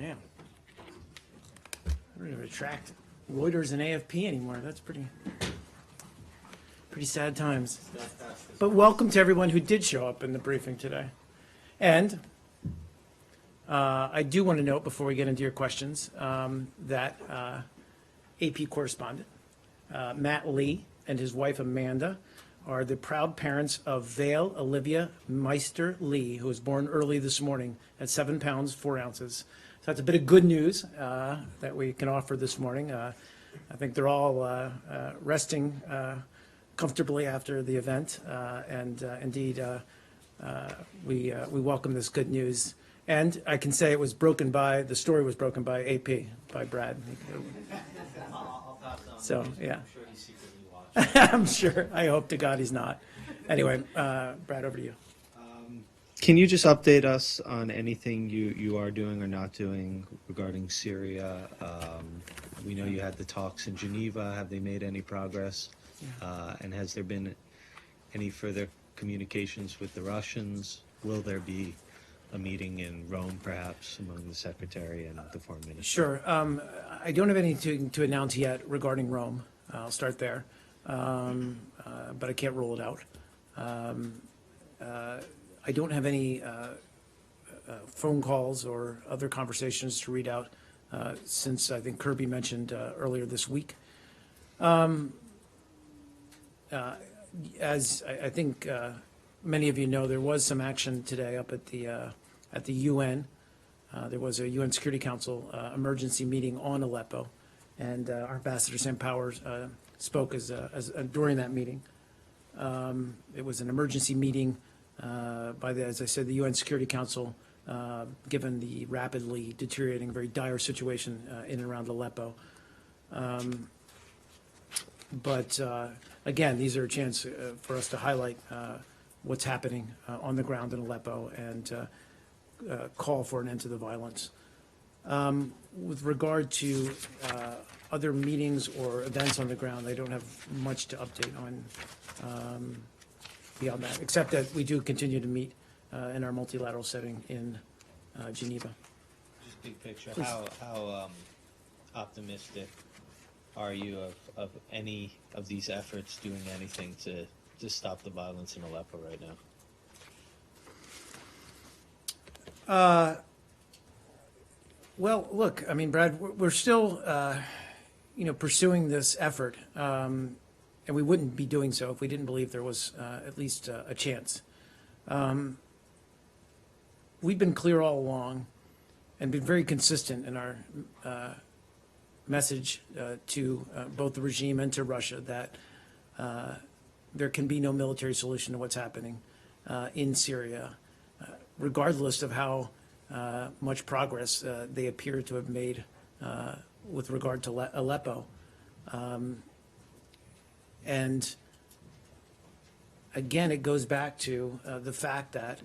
Man, I don't even attract Reuters and AFP anymore. That's pretty sad times. But welcome to everyone who did show up in the briefing today. And I do want to note before we get into your questions that AP correspondent Matt Lee and his wife Amanda are the proud parents of Vale Olivia Meister Lee, who was born early this morning at 7 pounds 4 ounces. So that's a bit of good news that we can offer this morning. I think they're all resting comfortably after the event, and indeed we welcome this good news. And I can say the story was broken by AP, by Brad. I'll pass on. So, yeah. I'm sure he's secretly watching. I'm sure. I hope to God he's not. Anyway, Brad, over to you. Can you just update us on anything you are doing or not doing regarding Syria? We know you had the talks in Geneva. Have they made any progress? And has there been any further communications with the Russians? Will there be a meeting in Rome, perhaps, among the Secretary and the Foreign Minister? Sure. I don't have anything to announce yet regarding Rome. I'll start there. But I can't rule it out. I don't have any phone calls or other conversations to read out since I think Kirby mentioned earlier this week. As I think many of you know, there was some action today up at the UN. There was a UN Security Council emergency meeting on Aleppo, and our Ambassador Sam Powers spoke during that meeting. It was an emergency meeting as I said, the UN Security Council, given the rapidly deteriorating, very dire situation in and around Aleppo. But again, these are a chance for us to highlight what's happening on the ground in Aleppo and call for an end to the violence. With regard to other meetings or events on the ground, I don't have much to update on beyond that, except that we do continue to meet in our multilateral setting in Geneva. Just big picture, Please. how optimistic are you of any of these efforts doing anything to stop the violence in Aleppo right now? Well, look, I mean, Brad, we're still, pursuing this effort, and we wouldn't be doing so if we didn't believe there was at least a chance. We've been clear all along and been very consistent in our message to both the regime and to Russia that there can be no military solution to what's happening in Syria, regardless of how much progress they appear to have made with regard to Aleppo. And again, it goes back to the fact that,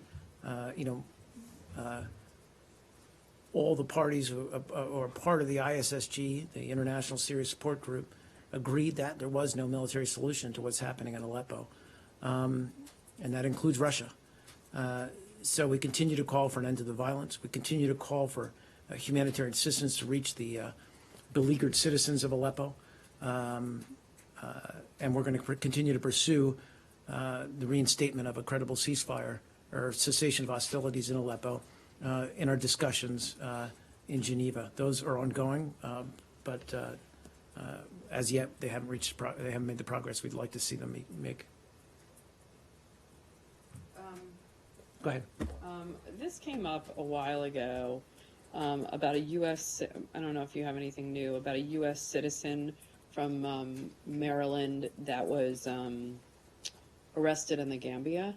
all the parties who are part of the ISSG, the International Syria Support Group, agreed that there was no military solution to what's happening in Aleppo. And that includes Russia. So we continue to call for an end to the violence. We continue to call for humanitarian assistance to reach the beleaguered citizens of Aleppo. And we're going to continue to pursue the reinstatement of a credible ceasefire or cessation of hostilities in Aleppo in our discussions in Geneva. Those are ongoing, but as yet they haven't made the progress we'd like to see them make. Go ahead. This came up a while ago about a U.S. I don't know if you have anything new about a U.S. citizen from Maryland that was arrested in the Gambia.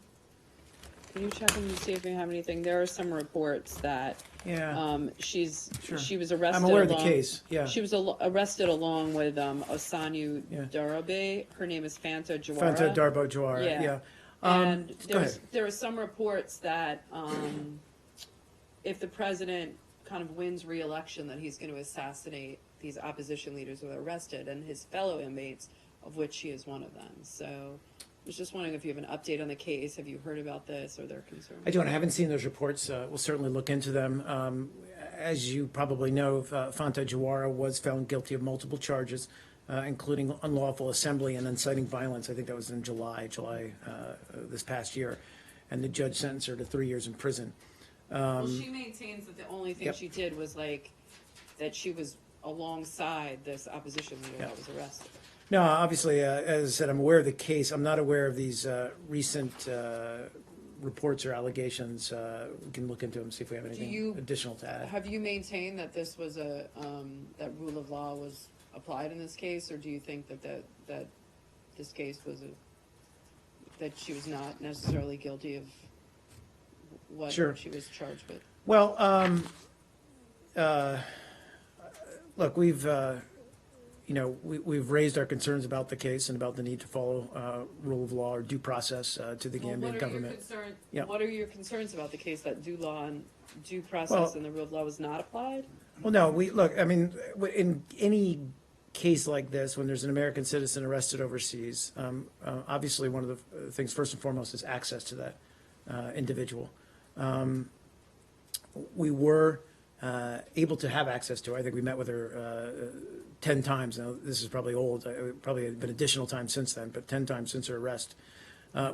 Can you check and see if you have anything? There are some reports that she was arrested. I'm aware of the case. Yeah. She was arrested along with Osanu Darabe. Her name is Fanta Jawara. Fanta Darbo Jawara. Yeah. And there are some reports that if the president kind of wins re-election, that he's going to assassinate these opposition leaders who are arrested and his fellow inmates, of which she is one of them. So I was just wondering if you have an update on the case. Have you heard about this or their concerns? I don't. I haven't seen those reports. We'll certainly look into them. as you probably know, Fanta Jawara was found guilty of multiple charges, including unlawful assembly and inciting violence. I think that was in July this past year. And the judge sentenced her to 3 years in prison. Well, she maintains that the only thing Yep. she did was like, that she was alongside this opposition leader that was arrested. No, obviously, as I said, I'm aware of the case. I'm not aware of these recent reports or allegations. We can look into them, see if we have anything you- additional to add. Have you maintained that this was that rule of law was applied in this case, or do you think that this case was that she was not necessarily guilty of what Sure. she was charged with? Well, look, we've raised our concerns about the case and about the need to follow rule of law or due process to the Well, Gambian government. Yeah. What are your concerns about the case that due law and due process Well- and the rule of law was not applied? Well, no, I mean, in any case like this, when there's an American citizen arrested overseas, obviously one of the things first and foremost is access to that individual. We were able to have access to her. I think we met with her 10 times. Now, this is probably old, probably been additional time since then, but 10 times since her arrest.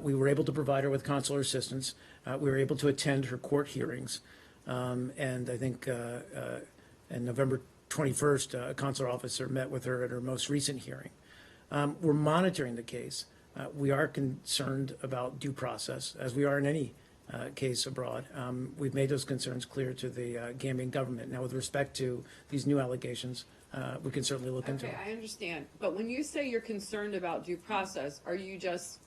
We were able to provide her with consular assistance. We were able to attend her court hearings. And I think on November 21st, a consular officer met with her at her most recent hearing. We're monitoring the case. We are concerned about due process, as we are in any case abroad. We've made those concerns clear to the Gambian government. Now, with respect to these new allegations, we can certainly look into Okay, it. I understand. But when you say you're concerned about due process, are you just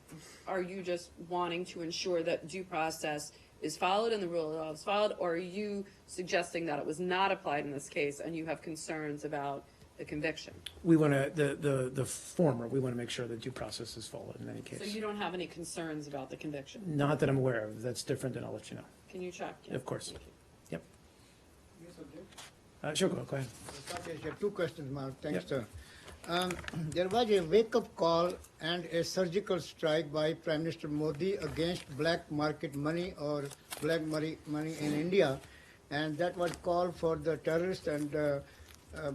wanting to ensure that due process is followed and the rule of law is followed, or are you suggesting that it was not applied in this case and you have concerns about the conviction? We want to, the former, we want to make sure that due process is followed in any So case. you don't have any concerns about the conviction? Not that I'm aware of. That's different, and I'll let you know. Can you check? Yeah. Of course. Thank you. Yep. Yes, Abdul. Sure, go ahead. Rakesh, I have two questions, Mark. Thanks, Yep. sir. There was a wake-up call and a surgical strike by Prime Minister Modi against black market money or black money in India, and that was called for the terrorists and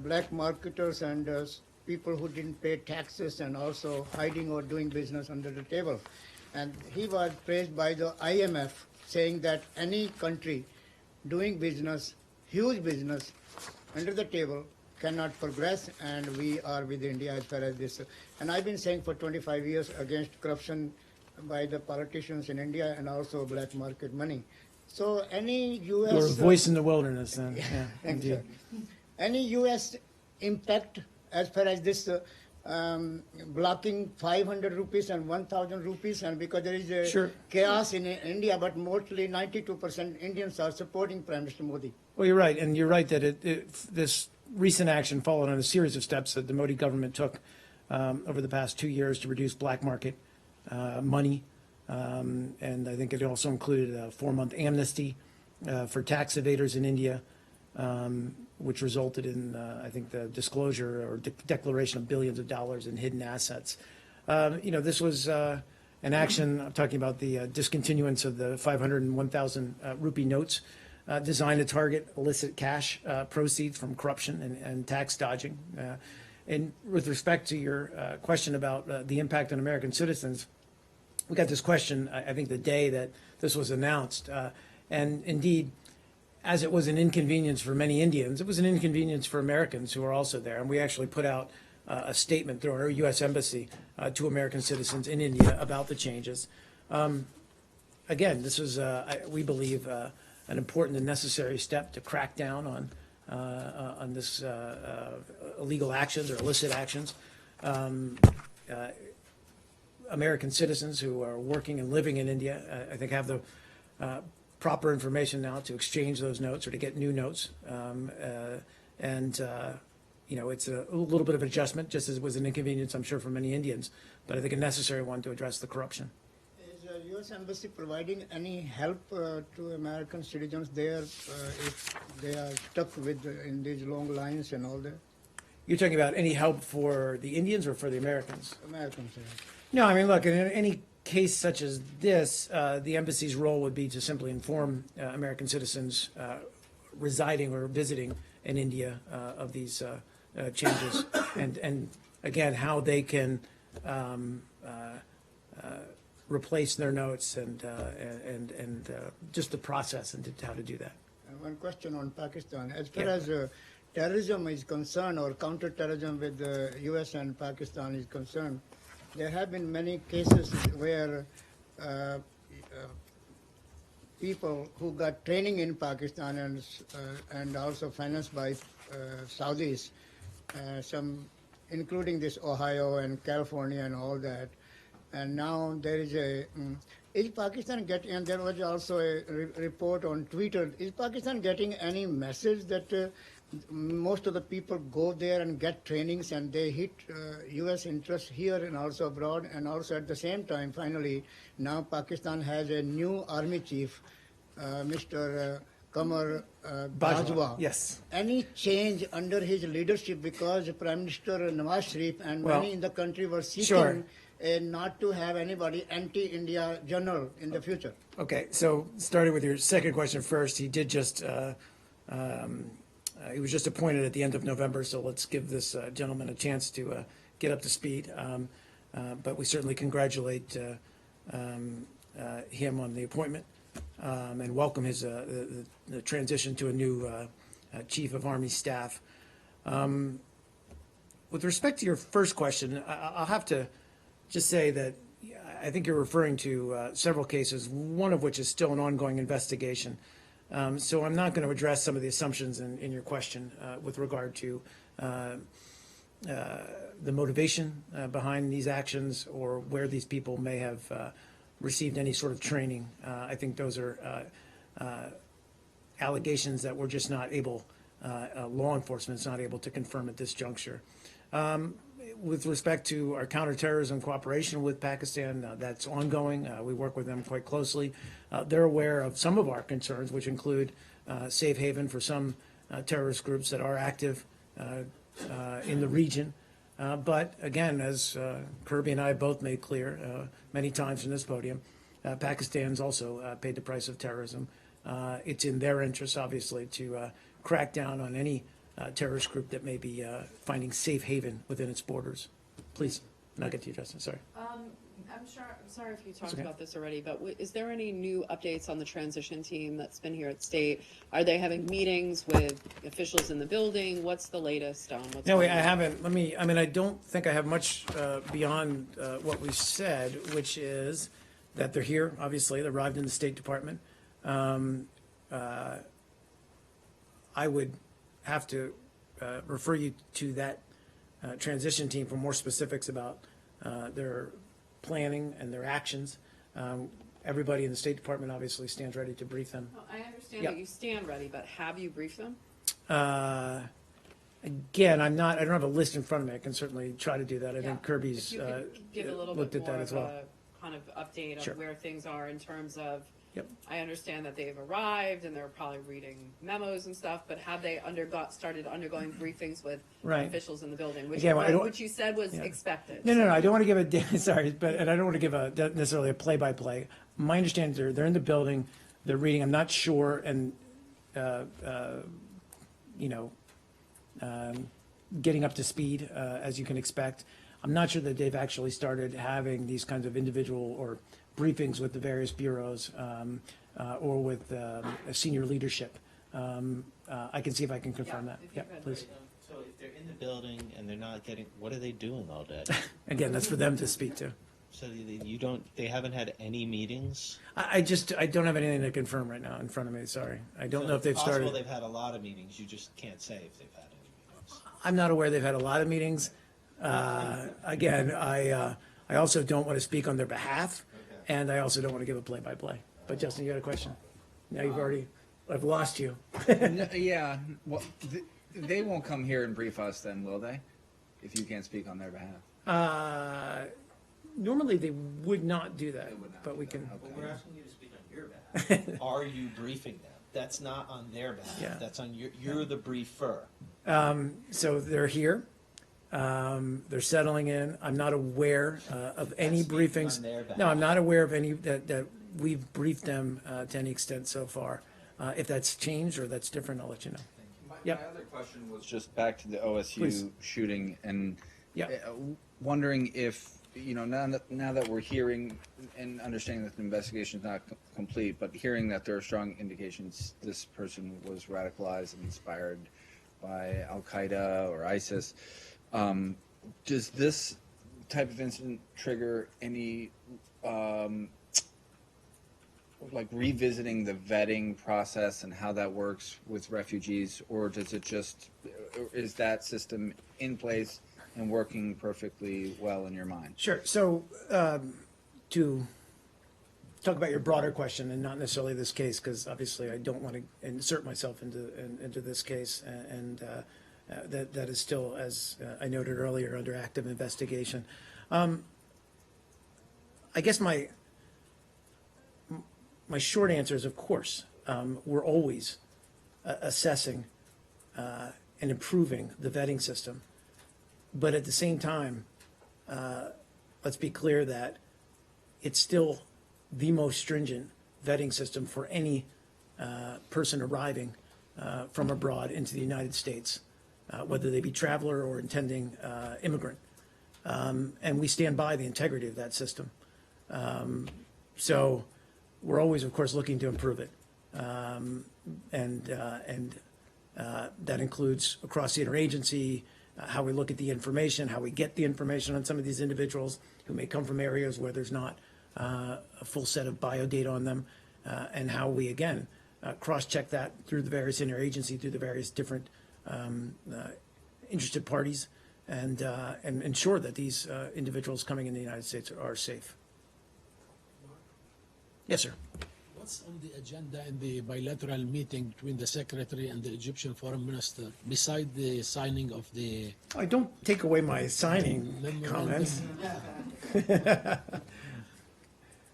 black marketers and people who didn't pay taxes and also hiding or doing business under the table. And he was praised by the IMF, saying that any country doing business, huge business, under the table cannot progress, and we are with India as far as this. And I've been saying for 25 years against corruption by the politicians in India and also black market money. So any U.S. You're a voice in the wilderness, then. Yeah, Thanks, indeed. sir. Any U.S. impact as far as this blocking 500 rupees and 1,000 rupees, and because there is a Sure. chaos in India, but mostly 92% Indians are supporting Prime Minister Modi. Well, you're right, and you're right that this recent action followed on a series of steps that the Modi government took over the past 2 years to reduce black market money, and I think it also included a 4-month amnesty for tax evaders in India, which resulted in, I think, the disclosure or declaration of billions of dollars in hidden assets. This was an action, I'm talking about the discontinuance of the 500 and 1,000 rupee notes designed to target illicit cash proceeds from corruption and tax dodging. And with respect to your question about the impact on American citizens, we got this question, I think, the day that this was announced. And indeed, as it was an inconvenience for many Indians, it was an inconvenience for Americans who are also there. And we actually put out a statement through our U.S. Embassy to American citizens in India about the changes. Again, this is, we believe, an important and necessary step to crack down on this illegal actions or illicit actions. American citizens who are working and living in India, I think, have the proper information now to exchange those notes or to get new notes. It's a little bit of adjustment, just as it was an inconvenience, I'm sure, for many Indians, but I think a necessary one to address the corruption. Is the U.S. Embassy providing any help to American citizens there if they are stuck in these long lines and all that? You're talking about any help for the Indians or for the Americans? Americans. No, I mean, look, in any case such as this, the embassy's role would be to simply inform American citizens residing or visiting in India of these changes, and again, how they can replace their notes and just the process and how to do that. One question on Pakistan. As far as terrorism is concerned, or counterterrorism with the U.S. and Pakistan is concerned, there have been many cases where people who got training in Pakistan and also financed by Saudis, some including this Ohio and California and all that, and now there is is Pakistan getting, and there was also a report on Twitter, is Pakistan getting any message that most of the people go there and get trainings and they hit U.S. interests here and also abroad, and also at the same time, finally, now Pakistan has a new army chief, Mr. Qamar Bajwa. Yes. Any change under his leadership, because Prime Minister Nawaz Sharif and Well, many in the country were seeking sure. Not to have anybody anti-India general in the future. Okay, so starting with your second question first, he did just, he was just appointed at the end of November, so let's give this gentleman a chance to get up to speed. But we certainly congratulate him on the appointment and welcome his the transition to a new Chief of Army Staff. With respect to your first question, I'll have to just say that I think you're referring to several cases, one of which is still an ongoing investigation. So I'm not going to address some of the assumptions in your question with regard to the motivation behind these actions or where these people may have received any sort of training. I think those are allegations that we're just not able, law enforcement is not able to confirm at this juncture. With respect to our counterterrorism cooperation with Pakistan, that's ongoing. We work with them quite closely. They're aware of some of our concerns, which include safe haven for some terrorist groups that are active in the region. But again, as Kirby and I both made clear many times from this podium, Pakistan's also paid the price of terrorism. It's in their interest, obviously, to crack down on any terrorist group that may be finding safe haven within its borders. Please, and I'll get to you, Justin, sorry. I'm sorry if you talked okay. about this already, but is there any new updates on the transition team that's been here at State? Are they having meetings with officials in the building? What's the latest on what's No, going I on? haven't. I don't think I have much beyond what we said, which is that they're here, obviously, they arrived in the State Department. I would have to refer you to that transition team for more specifics about their planning and their actions. Everybody in the State Department obviously stands ready to brief them. Well, I understand Yeah. that you stand ready, but have you briefed them? Again, I don't have a list in front of me. I can certainly try to do that. I think If Kirby's you could give a little looked bit at more that of as well. a kind of update Sure. of where things are in terms of, Yep. I understand that they've arrived and they're probably reading memos and stuff, but have they started undergoing briefings with Right. officials in the building, Again, I don't- which you said was Yeah. expected? No, I don't want to give sorry, but and I don't want to give necessarily a play-by-play. My understanding is they're in the building, they're reading. I'm not sure, and getting up to speed as you can expect. I'm not sure that they've actually started having these kinds of individual or briefings with the various bureaus or with senior leadership. I can see if I can confirm that. if you Yeah, could. please. So if they're in the building and they're not getting, what are they doing all day? Again, that's for them to speak to. So they haven't had any meetings? I don't have anything to confirm right now in front of me, sorry. I don't know if they've It's possible started. they've had a lot of meetings, you just can't say if they've had any meetings. I'm not aware they've had a lot of meetings. Again, I also don't want to speak on their behalf, and I also don't want to give a play-by-play. But Justin, you got a question? Now I've lost you. Yeah, well, they won't come here and brief us then, will they? If you can't speak on their behalf. Normally, they would not do that, They would not but do we that, can. okay. Well, we're asking you to speak on your behalf. Are you briefing them? That's not on their behalf. Yeah. That's on you're the briefer. So they're here. They're settling in. I'm not aware of any Speaking briefings. on their behalf. No, I'm not aware of any that we've briefed them to any extent so far. If that's changed or that's different, I'll let you know. My Yep. other question was just back to the OSU Please. shooting and Yeah. wondering if, now that we're hearing and understanding that the investigation is not complete, but hearing that there are strong indications this person was radicalized and inspired by Al Qaeda or ISIS, does this type of incident trigger any like revisiting the vetting process and how that works with refugees, or does it just, is that system in place and working perfectly well in your mind? Sure. So to talk about your broader question and not necessarily this case, because obviously I don't want to insert myself into this case, and that is still, as I noted earlier, under active investigation. I guess my short answer is, of course, we're always assessing and improving the vetting system. But at the same time, let's be clear that it's still the most stringent vetting system for any person arriving from abroad into the United States, whether they be traveler or intending immigrant. And we stand by the integrity of that system. So we're always, of course, looking to improve it. And that includes across the interagency, how we look at the information, how we get the information on some of these individuals who may come from areas where there's not a full set of bio data on them, and how we, again, cross-check that through the various interagency, through the various different interested parties, and ensure that these individuals coming in the United States are safe. Yes, sir. What's on the agenda in the bilateral meeting between the Secretary and the Egyptian Foreign Minister, beside the signing of the... I don't take away my signing comments. That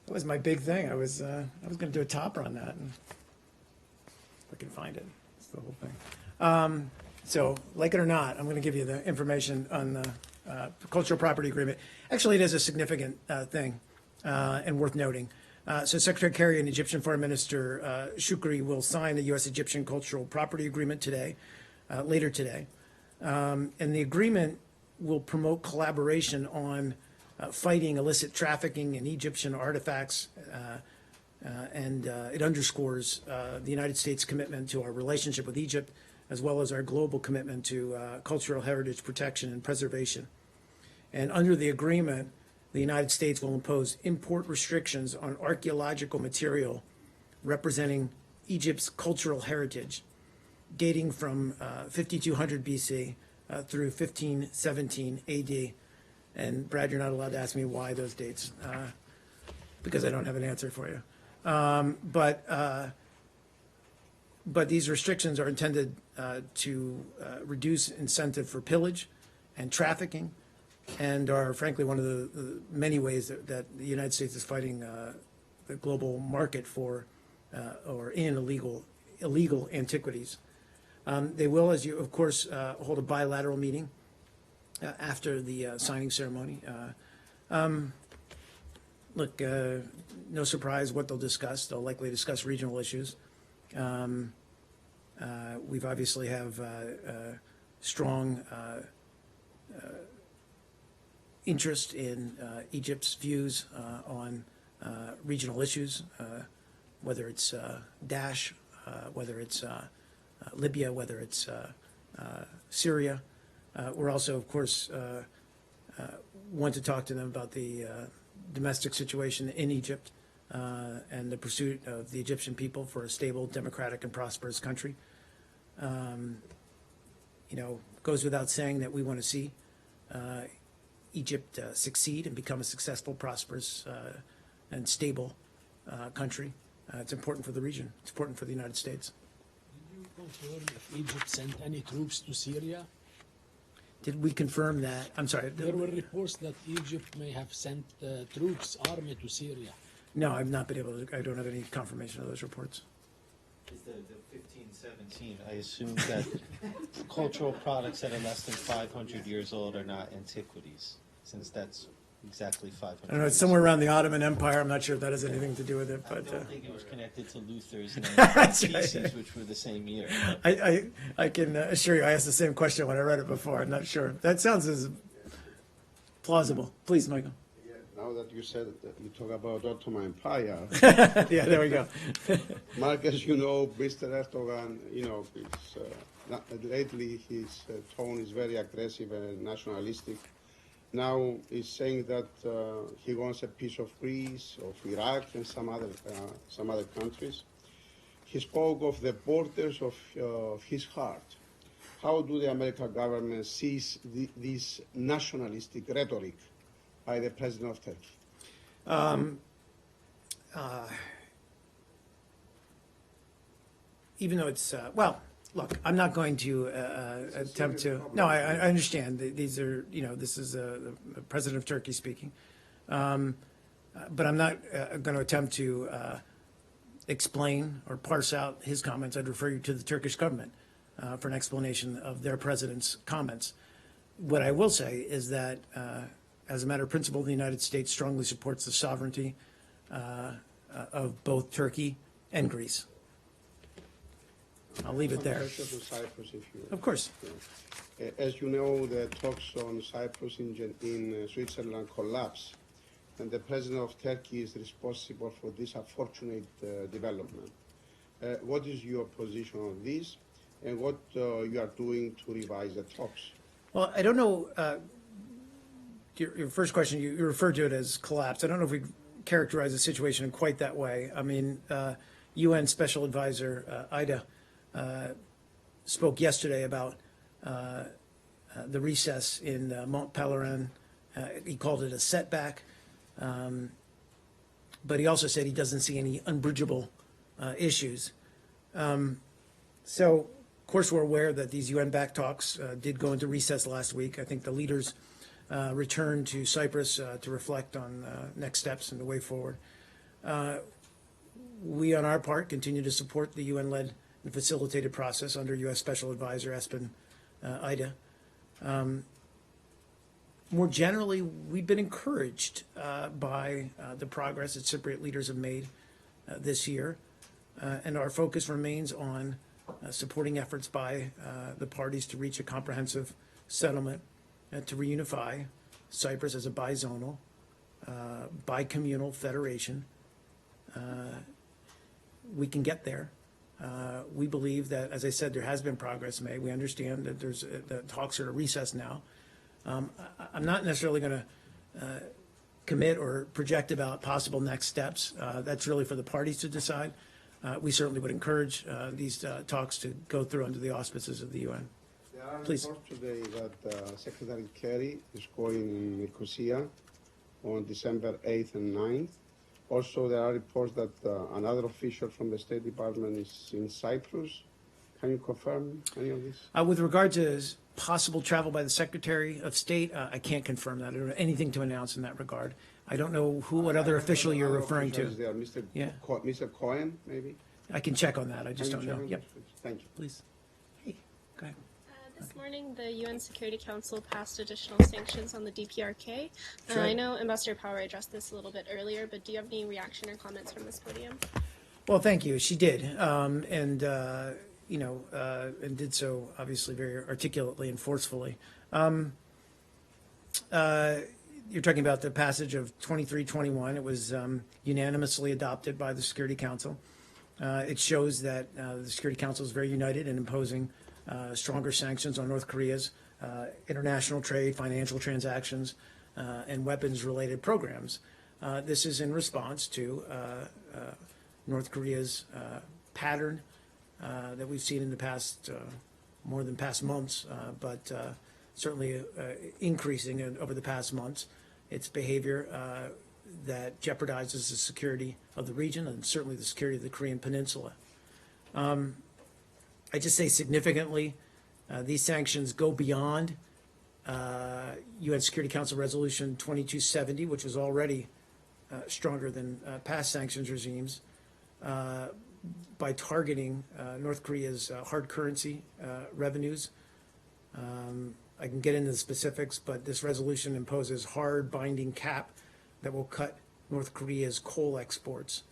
was my big thing. I was going to do a topper on that, and if I can find it. It's the whole thing. So, like it or not, I'm going to give you the information on the cultural property agreement. Actually, it is a significant thing and worth noting. So Secretary Kerry and Egyptian Foreign Minister Shukri will sign the U.S.-Egyptian Cultural Property Agreement today, later today. And the agreement will promote collaboration on fighting illicit trafficking in Egyptian artifacts, and it underscores the United States' commitment to our relationship with Egypt, as well as our global commitment to cultural heritage protection and preservation. And under the agreement, the United States will impose import restrictions on archaeological material representing Egypt's cultural heritage, dating from 5200 BC through 1517 AD. And Brad, you're not allowed to ask me why those dates, because I don't have an answer for you. But these restrictions are intended to reduce incentive for pillage and trafficking, and are frankly one of the many ways that the United States is fighting the global market for or in illegal antiquities. They will, as you of course, hold a bilateral meeting after the signing ceremony. Look, no surprise what they'll discuss. They'll likely discuss regional issues. We've obviously have strong interest in Egypt's views on regional issues, whether it's Daesh, whether it's Libya, whether it's Syria. We're also, of course, want to talk to them about the domestic situation in Egypt and the pursuit of the Egyptian people for a stable, democratic, and prosperous country. Goes without saying that we want to see Egypt succeed and become a successful, prosperous, and stable country. It's important for the region. It's important for the United States. Did you confirm if Egypt sent any troops to Syria? Did we confirm that? I'm sorry. There were reports that Egypt may have sent troops, army to Syria. No, I've not been able to. I don't have any confirmation of those reports. Is the 1517, I assume that cultural products that are less than 500 years old are not antiquities, since that's exactly 500. I don't know, it's years somewhere ago. around the Ottoman Empire. I'm not sure if that has anything to do with it, I but don't think it was connected to Luther's That's right. theses, which were the same year. I can assure you, I asked the same question when I read it before. I'm not sure. That sounds as plausible. Please, Michael. Yeah, now that you said that you talk about Ottoman Empire, Yeah, there we go. Mark, as you know, Mr. Erdogan, lately his tone is very aggressive and nationalistic. Now he's saying that he wants a piece of Greece, of Iraq, and some other countries. He spoke of the borders of his heart. How do the American government sees this nationalistic rhetoric by the president of Turkey? Even though it's, well, look, I'm not going to attempt to, no, I understand. These are, this is the president of Turkey speaking. But I'm not going to attempt to explain or parse out his comments. I'd refer you to the Turkish government for an explanation of their president's comments. What I will say is that, as a matter of principle, the United States strongly supports the sovereignty of both Turkey and Greece. I'll leave it there. Some questions on Cyprus, if you. Of course. As you know, the talks on Cyprus in Switzerland collapsed, and the president of Turkey is responsible for this unfortunate development. What is your position on this, and what you are doing to revise the talks? Well, I don't know, your first question, you referred to it as collapse. I don't know if we characterize the situation in quite that way. I mean, UN Special Advisor Ida spoke yesterday about the recess in Mont Pelerin. He called it a setback, but he also said he doesn't see any unbridgeable issues. So, of course, we're aware that these UN-backed talks did go into recess last week. I think the leaders returned to Cyprus to reflect on next steps and the way forward. We, on our part, continue to support the UN-led and facilitated process under U.S. Special Advisor Espen Ida. More generally, we've been encouraged by the progress that Cypriot leaders have made this year, and our focus remains on supporting efforts by the parties to reach a comprehensive settlement to reunify Cyprus as a bizonal, bicommunal federation. We can get there. We believe that, as I said, there has been progress made. We understand that the talks are at recess now. I'm not necessarily going to commit or project about possible next steps. That's really for the parties to decide. We certainly would encourage these talks to go through under the auspices of the UN. There are Please. reports today that Secretary Kerry is going in Nicosia on December 8th and 9th. Also, there are reports that another official from the State Department is in Cyprus. Can you confirm any of this? With regard to possible travel by the Secretary of State, I can't confirm that. I don't have anything to announce in that regard. I don't know what other official you're referring to. Is there Mr. Yeah. Mr. Cohen, maybe? I can check on that. I just Can don't you know. check on Yep, this? Thank you. please. Hey, go ahead. This morning, the UN Security Council passed additional sanctions on the DPRK. Sure. I know Ambassador Power addressed this a little bit earlier, but do you have any reaction or comments from this podium? Well, thank you. She did, and did so obviously very articulately and forcefully. You're talking about the passage of 2321. It was unanimously adopted by the Security Council. It shows that the Security Council is very united in imposing stronger sanctions on North Korea's international trade, financial transactions, and weapons-related programs. This is in response to North Korea's pattern that we've seen in the past, more than past months, but certainly increasing over the past months, its behavior that jeopardizes the security of the region and certainly the security of the Korean Peninsula. I just say significantly, these sanctions go beyond UN Security Council Resolution 2270, which was already stronger than past sanctions regimes, by targeting North Korea's hard currency revenues, I can get into the specifics, but this resolution imposes hard binding cap that will cut North Korea's coal exports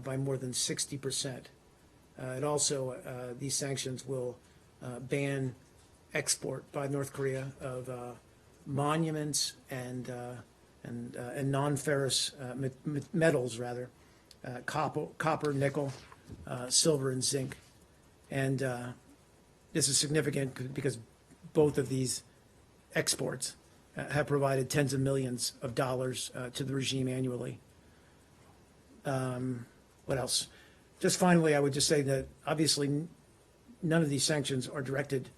by more than 60%. It also, these sanctions will ban export by North Korea of monuments and non-ferrous metals, rather, copper, nickel, silver, and zinc. And this is significant because both of these exports have provided tens of millions of dollars to the regime annually. What else? Just finally, I would just say that obviously none of these sanctions are directed,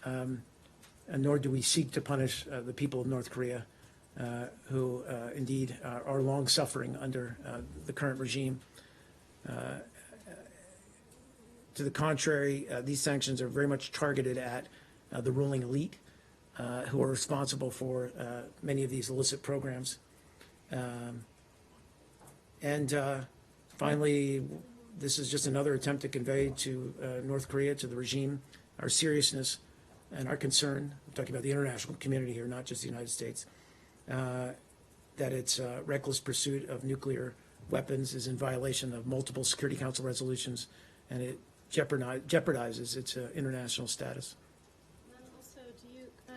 and nor do we seek to punish the people of North Korea, who indeed are long suffering under the current regime. To the contrary, these sanctions are very much targeted at the ruling elite, who are responsible for many of these illicit programs. Finally, this is just another attempt to convey to North Korea, to the regime, our seriousness and our concern. I'm talking about the international community here, not just the United States, that its reckless pursuit of nuclear weapons is in violation of multiple Security Council resolutions, and it jeopardizes its international status. And then also,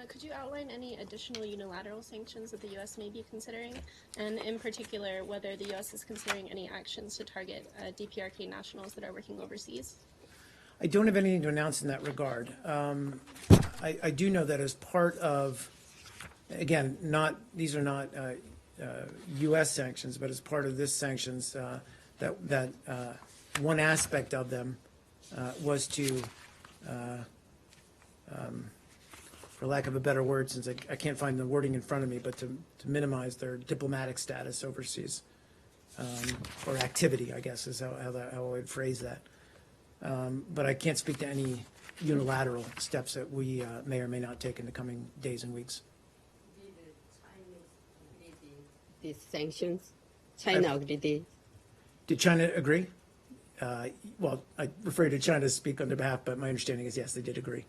could you outline any additional unilateral sanctions that the U.S. may be considering, and in particular, whether the U.S. is considering any actions to target DPRK nationals that are working overseas? I don't have anything to announce in that regard. I do know that as part of, again, these are not U.S. sanctions, but as part of this sanctions, that one aspect of them was to, for lack of a better word, since I can't find the wording in front of me, but to minimize their diplomatic status overseas, or activity, I guess, is how I would phrase that. But I can't speak to any unilateral steps that we may or may not take in the coming days and weeks. Did China agree these sanctions? China agreed. Did China agree? Well, I refer you to China to speak on their behalf, but my understanding is yes, they did agree.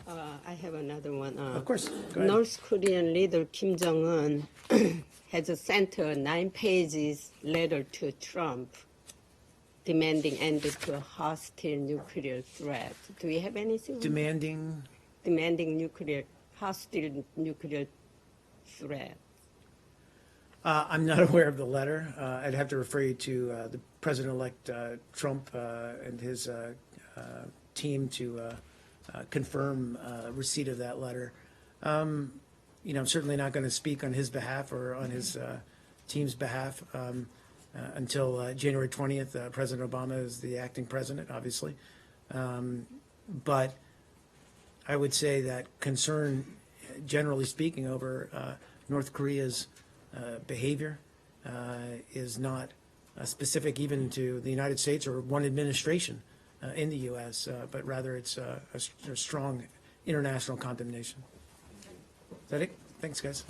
I have another one. Of course, go ahead. North Korean leader Kim Jong-un has sent a 9-page letter to Trump demanding end to a hostile nuclear threat. Do you have anything? Demanding hostile nuclear threat. I'm not aware of the letter. I'd have to refer you to the President-elect Trump and his team to confirm receipt of that letter. I'm certainly not going to speak on his behalf or on his team's behalf until January 20th. President Obama is the acting president, obviously. But I would say that concern, generally speaking, over North Korea's behavior is not specific even to the United States or one administration in the U.S., but rather it's a strong international condemnation. Is that it? Thanks, guys.